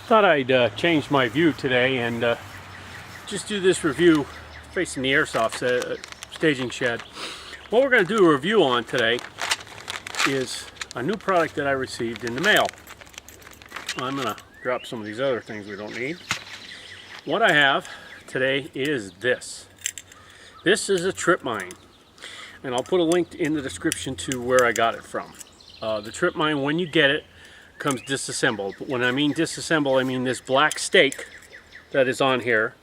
Thought I'd change my view today and just do this review facing the Airsoft staging shed. What we're going to do a review on today is a new product that I received in the mail. I'm going to drop some of these other things we don't need. What I have today is this. This is a Tripmine, and I'll put a link in the description to where I got it from. The Tripmine, when you get it, comes disassembled. But when I mean disassemble, I mean this black stake that is on here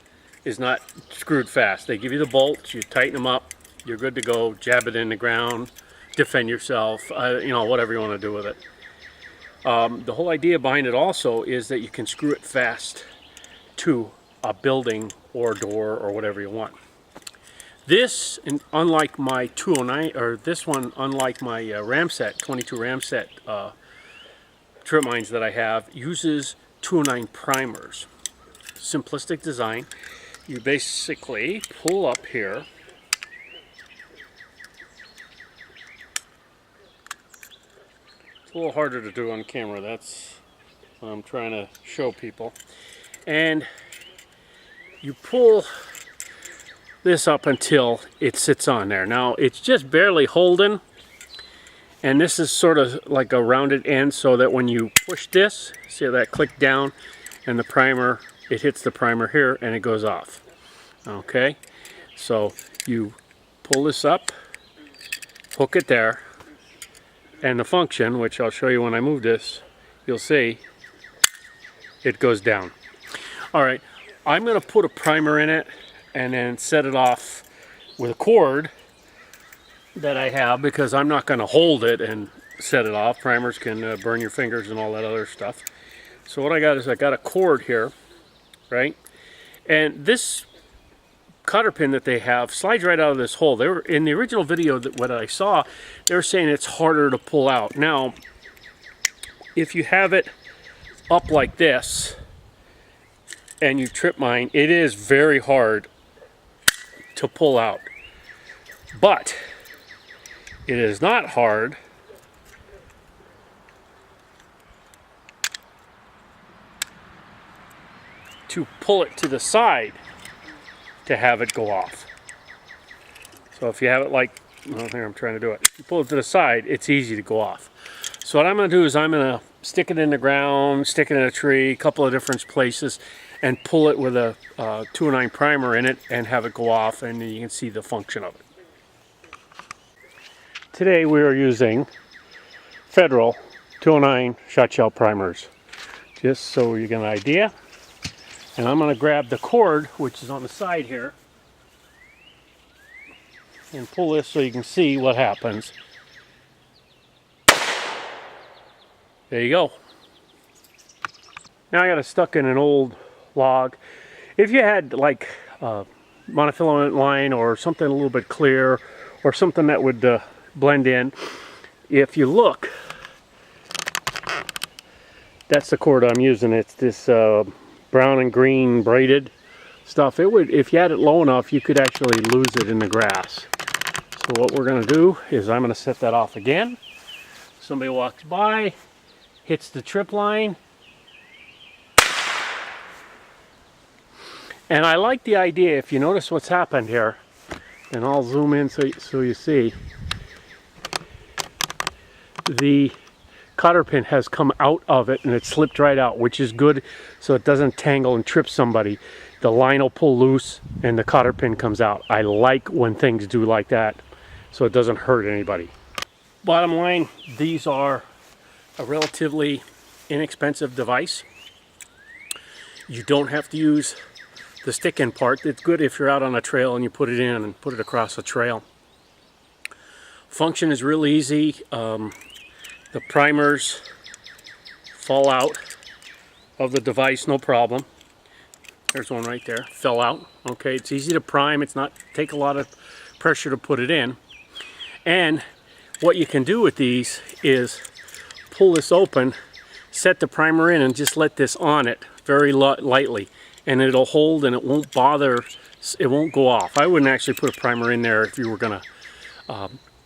is not screwed fast. They give you the bolts, you tighten them up, you're good to go, jab it in the ground, defend yourself, you know, whatever you want to do with it. The whole idea behind it also is that you can screw it fast to a building or door or whatever you want. This, unlike my 209, or this one, unlike my Ramset, 22 Ramset Tripmines that I have, uses 209 primers. Simplistic design. You basically pull up here. It's a little harder to do on camera. That's what I'm trying to show people. And you pull this up until it sits on there. Now it's just barely holding, and this is sort of like a rounded end so that when you push this, see that click down and the primer, it hits the primer here and it goes off. Okay, so you pull this up, hook it there, and the function, which I'll show you when I move this, you'll see it goes down. Alright, I'm going to put a primer in it and then set it off with a cord that I have, because I'm not going to hold it and set it off. Primers can burn your fingers and all that other stuff. So what I got is I got a cord here, right? And this cotter pin that they have slides right out of this hole. They were in the original video that what I saw, they were saying it's harder to pull out. Now, if you have it up like this and you trip mine, it is very hard to pull out. But it is not hard to pull it to the side to have it go off. So if you have it like, well, here I'm trying to do it. If you pull it to the side, it's easy to go off. So what I'm going to do is I'm going to stick it in the ground, stick it in a tree, a couple of different places, and pull it with a 209 primer in it and have it go off, and you can see the function of it. Today we are using Federal 209 shot shell primers, just so you get an idea. And I'm going to grab the cord, which is on the side here, and pull this so you can see what happens. There you go. Now I got it stuck in an old log. If you had like monofilament line or something a little bit clear, or something that would blend in, if you look, that's the cord I'm using. It's this brown and green braided stuff. It would, if you had it low enough, you could actually lose it in the grass. So what we're going to do is I'm going to set that off again. Somebody walks by, hits the trip line, and I like the idea. If you notice what's happened here, and I'll zoom in so you see, the cotter pin has come out of it and it slipped right out, which is good so it doesn't tangle and trip somebody. The line will pull loose and the cotter pin comes out. I like when things do like that so it doesn't hurt anybody. Bottom line, these are a relatively inexpensive device. You don't have to use the stick-in part. It's good if you're out on a trail and you put it in and put it across a trail. Function is real easy. The primers fall out of the device, no problem. There's one right there, fell out. Okay, it's easy to prime. It's not take a lot of pressure to put it in. And what you can do with these is pull this open, set the primer in, and just let this on it very lightly, and it'll hold and it won't bother, it won't go off. I wouldn't actually put a primer in there if you were gonna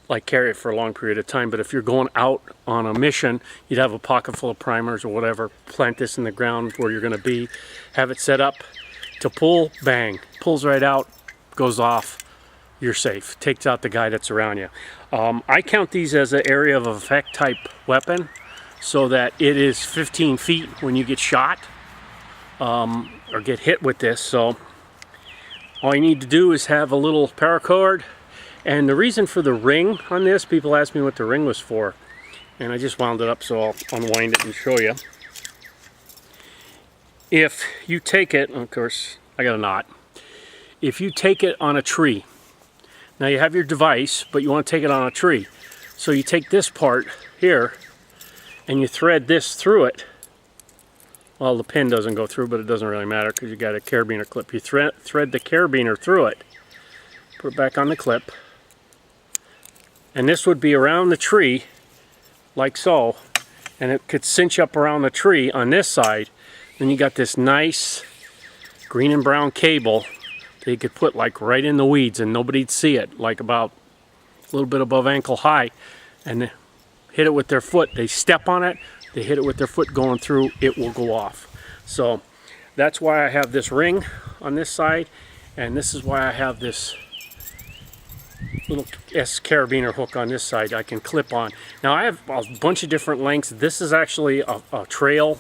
like carry it for a long period of time. But if you're going out on a mission, you'd have a pocket full of primers or whatever, plant this in the ground where you're going to be, have it set up to pull, bang, pulls right out, goes off, you're safe. Takes out the guy that's around you. I count these as an area of effect type weapon, so that it is 15 feet when you get shot or get hit with this. So all you need to do is have a little paracord. And the reason for the ring on this, people ask me what the ring was for, and I just wound it up, so I'll unwind it and show you. If you take it, of course I got a knot, if you take it on a tree, now you have your device, but you want to take it on a tree, so you take this part here and you thread this through it. Well, the pin doesn't go through, but it doesn't really matter because you got a carabiner clip. You thread the carabiner through it, put it back on the clip, and this would be around the tree like so, and it could cinch up around the tree on this side. Then you got this nice green and brown cable that you could put like right in the weeds and nobody'd see it, like about a little bit above ankle high, and hit it with their foot. They step on it, they hit it with their foot going through, it will go off. So that's why I have this ring on this side, and this is why I have this little carabiner hook on this side I can clip on. Now I have a bunch of different lengths. This is actually a trail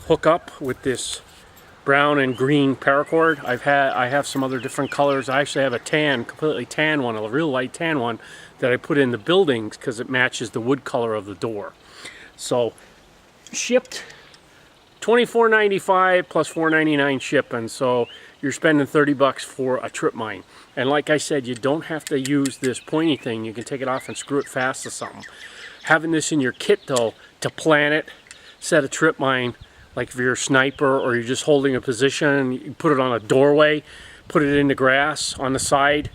hookup with this brown and green paracord. I have some other different colors. I actually have a tan, completely tan one, a real light tan one that I put in the buildings because it matches the wood color of the door. So shipped $24.95 plus $4.99 shipping, so you're spending 30 bucks for a Tripmine. And like I said, you don't have to use this pointy thing. You can take it off and screw it fast to something. Having this in your kit though, to plan it, set a Tripmine, like if you're a sniper or you're just holding a position, you put it on a doorway, put it in the grass on the side,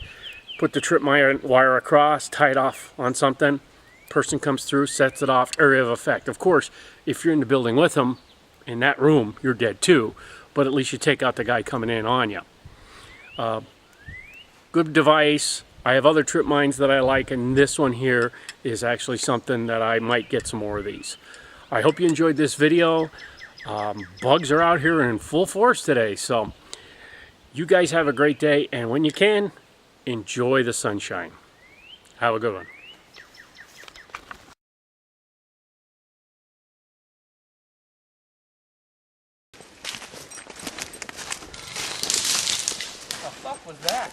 put the Tripmine wire across, tie it off on something, person comes through, sets it off, area of effect. Of course, if you're in the building with them, in that room, you're dead too, but at least you take out the guy coming in on you. Good device. I have other Tripmines that I like, and this one here is actually something that I might get some more of these. I hope you enjoyed this video. Bugs are out here in full force today, so you guys have a great day, and when you can, enjoy the sunshine. Have a good one. What the fuck was that?